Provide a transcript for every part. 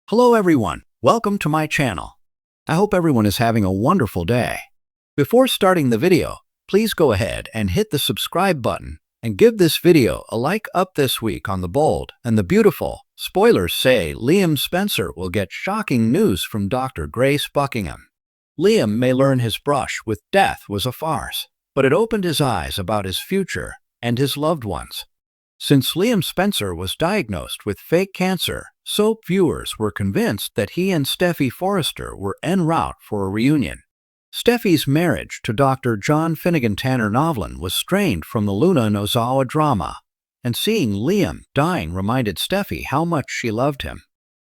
Hello everyone, welcome to my channel. I hope everyone is having a wonderful day. Before starting the video, please go ahead and hit the subscribe button and give this video a like up this week on the bold and the beautiful. Spoilers say Liam Spencer will get shocking news from Dr. Grace Buckingham. Liam may learn his brush with death was a farce, but it opened his eyes about his future and his loved ones. Since Liam Spencer was diagnosed with fake cancer, soap viewers were convinced that he and Steffi Forrester were en route for a reunion. Steffi's marriage to Dr. John Finnegan Tanner Novlin was strained from the Luna Nozawa drama, and seeing Liam dying reminded Steffi how much she loved him.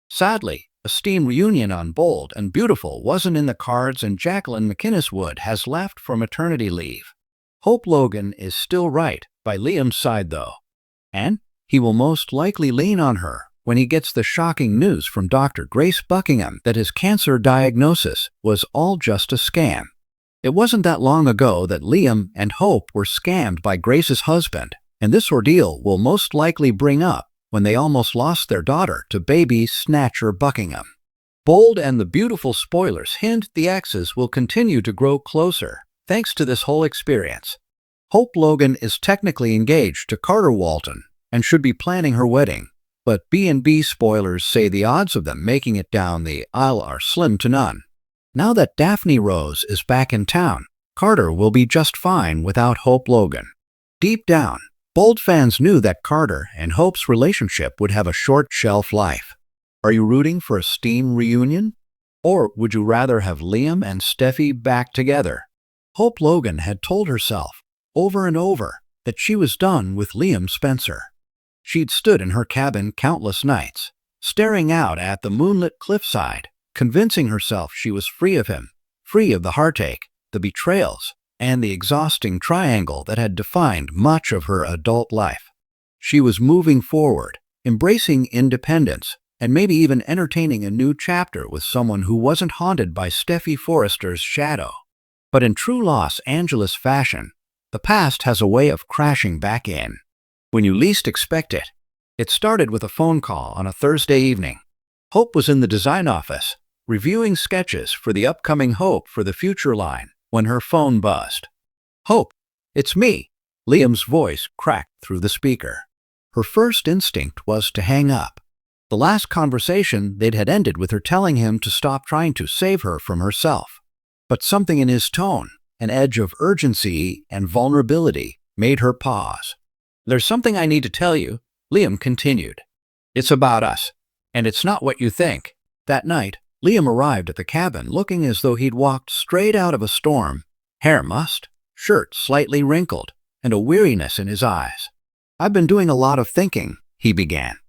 Sadly, a steam reunion on Bold and Beautiful wasn't in the cards, and Jacqueline McInnes Wood has left for maternity leave. Hope Logan is still right by Liam's side though, and he will most likely lean on her when he gets the shocking news from Dr. Grace Buckingham that his cancer diagnosis was all just a scam. It wasn't that long ago that Liam and Hope were scammed by Grace's husband, and this ordeal will most likely bring up when they almost lost their daughter to baby snatcher Buckingham. Bold and the Beautiful spoilers hint the exes will continue to grow closer thanks to this whole experience. Hope Logan is technically engaged to Carter Walton and should be planning her wedding, but B&B spoilers say the odds of them making it down the aisle are slim to none. Now that Daphne Rose is back in town, Carter will be just fine without Hope Logan. Deep down, Bold fans knew that Carter and Hope's relationship would have a short shelf life. Are you rooting for a steam reunion? Or would you rather have Liam and Steffi back together? Hope Logan had told herself over and over that she was done with Liam Spencer. She'd stood in her cabin countless nights, staring out at the moonlit cliffside, convincing herself she was free of him, free of the heartache, the betrayals, and the exhausting triangle that had defined much of her adult life. She was moving forward, embracing independence, and maybe even entertaining a new chapter with someone who wasn't haunted by Steffi Forrester's shadow. But in true Los Angeles fashion, the past has a way of crashing back in when you least expect it. It started with a phone call on a Thursday evening. Hope was in the design office, reviewing sketches for the upcoming Hope for the Future line, when her phone buzzed. "Hope, it's me." Liam's voice cracked through the speaker. Her first instinct was to hang up. The last conversation they'd had ended with her telling him to stop trying to save her from herself. But something in his tone, an edge of urgency and vulnerability, made her pause. "There's something I need to tell you," Liam continued. "It's about us, and it's not what you think." That night, Liam arrived at the cabin looking as though he'd walked straight out of a storm, hair mussed, shirt slightly wrinkled, and a weariness in his eyes. "I've been doing a lot of thinking," he began,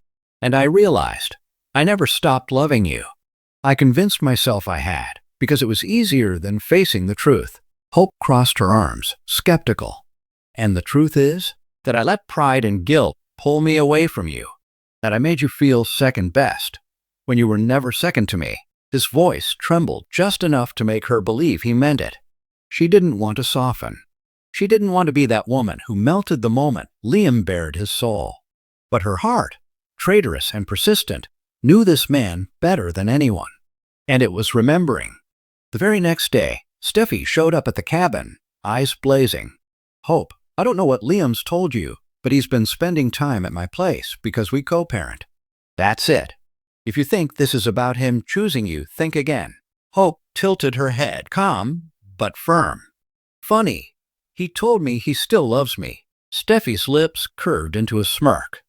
"and I realized I never stopped loving you. I convinced myself I had, because it was easier than facing the truth." Hope crossed her arms, skeptical. "And the truth is that I let pride and guilt pull me away from you, that I made you feel second best, when you were never second to me." His voice trembled just enough to make her believe he meant it. She didn't want to soften. She didn't want to be that woman who melted the moment Liam bared his soul. But her heart, traitorous and persistent, knew this man better than anyone. And it was remembering. The very next day, Steffi showed up at the cabin, eyes blazing. "Hope, I don't know what Liam's told you, but he's been spending time at my place because we co-parent." "That's it. If you think this is about him choosing you, think again." Hope tilted her head, calm but firm. "Funny. He told me he still loves me." Steffi's lips curved into a smirk.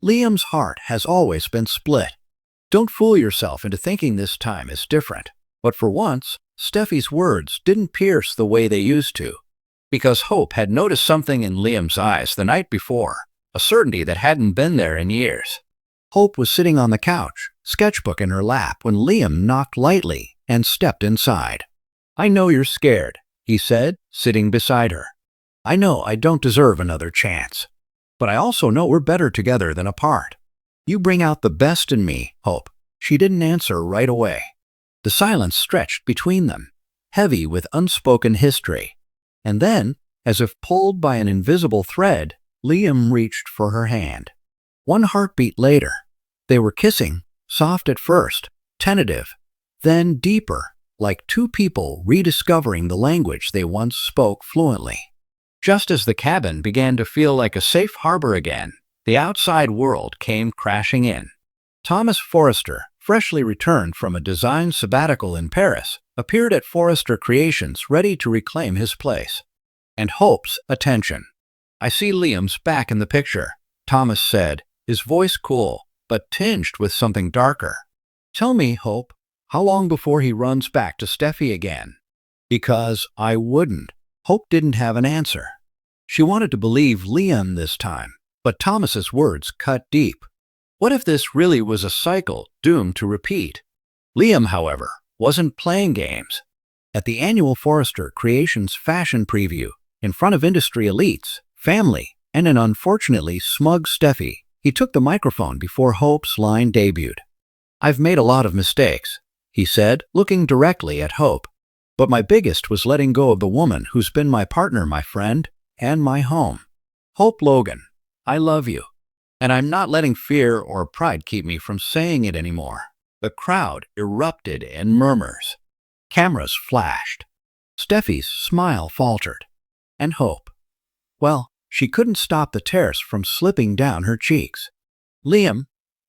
"Liam's heart has always been split. Don't fool yourself into thinking this time is different." But for once, Steffi's words didn't pierce the way they used to, because Hope had noticed something in Liam's eyes the night before, a certainty that hadn't been there in years. Hope was sitting on the couch, sketchbook in her lap, when Liam knocked lightly and stepped inside. "I know you're scared," he said, sitting beside her. "I know I don't deserve another chance. But I also know we're better together than apart. You bring out the best in me, Hope." She didn't answer right away. The silence stretched between them, heavy with unspoken history. And then, as if pulled by an invisible thread, Liam reached for her hand. One heartbeat later, they were kissing, soft at first, tentative, then deeper, like two people rediscovering the language they once spoke fluently. Just as the cabin began to feel like a safe harbor again, the outside world came crashing in. Thomas Forrester, freshly returned from a design sabbatical in Paris, appeared at Forrester Creations ready to reclaim his place. And Hope's attention. "I see Liam's back in the picture," Thomas said, his voice cool, but tinged with something darker. "Tell me, Hope, how long before he runs back to Steffi again?" "Because I wouldn't." Hope didn't have an answer. She wanted to believe Liam this time, but Thomas's words cut deep. What if this really was a cycle doomed to repeat? Liam, however, wasn't playing games. At the annual Forrester Creations fashion preview, in front of industry elites, family, and an unfortunately smug Steffi, he took the microphone before Hope's line debuted. "I've made a lot of mistakes," he said, looking directly at Hope. "But my biggest was letting go of the woman who's been my partner, my friend, and my home. Hope Logan, I love you. And I'm not letting fear or pride keep me from saying it anymore." The crowd erupted in murmurs. Cameras flashed. Steffi's smile faltered. And Hope, well, she couldn't stop the tears from slipping down her cheeks. "Liam,"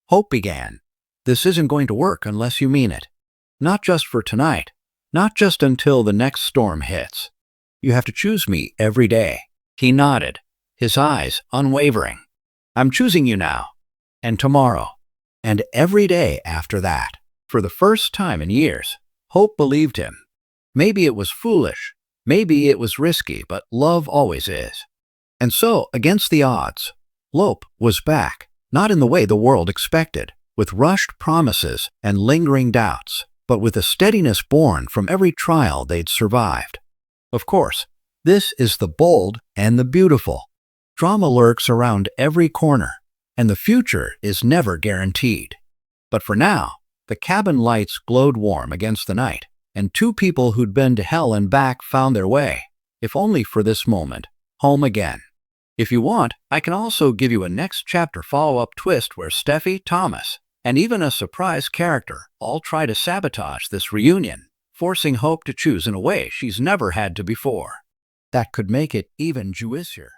Hope began, "this isn't going to work unless you mean it. Not just for tonight, not just until the next storm hits. You have to choose me every day." He nodded, his eyes unwavering. "I'm choosing you now, and tomorrow, and every day after that." For the first time in years, Hope believed him. Maybe it was foolish, maybe it was risky, but love always is. And so, against the odds, Lope was back, not in the way the world expected, with rushed promises and lingering doubts, but with a steadiness born from every trial they'd survived. Of course, this is the bold and the beautiful. Drama lurks around every corner, and the future is never guaranteed. But for now, the cabin lights glowed warm against the night, and two people who'd been to hell and back found their way, if only for this moment, home again. If you want, I can also give you a next chapter follow-up twist where Steffi, Thomas, and even a surprise character all try to sabotage this reunion, forcing Hope to choose in a way she's never had to before. That could make it even juicier.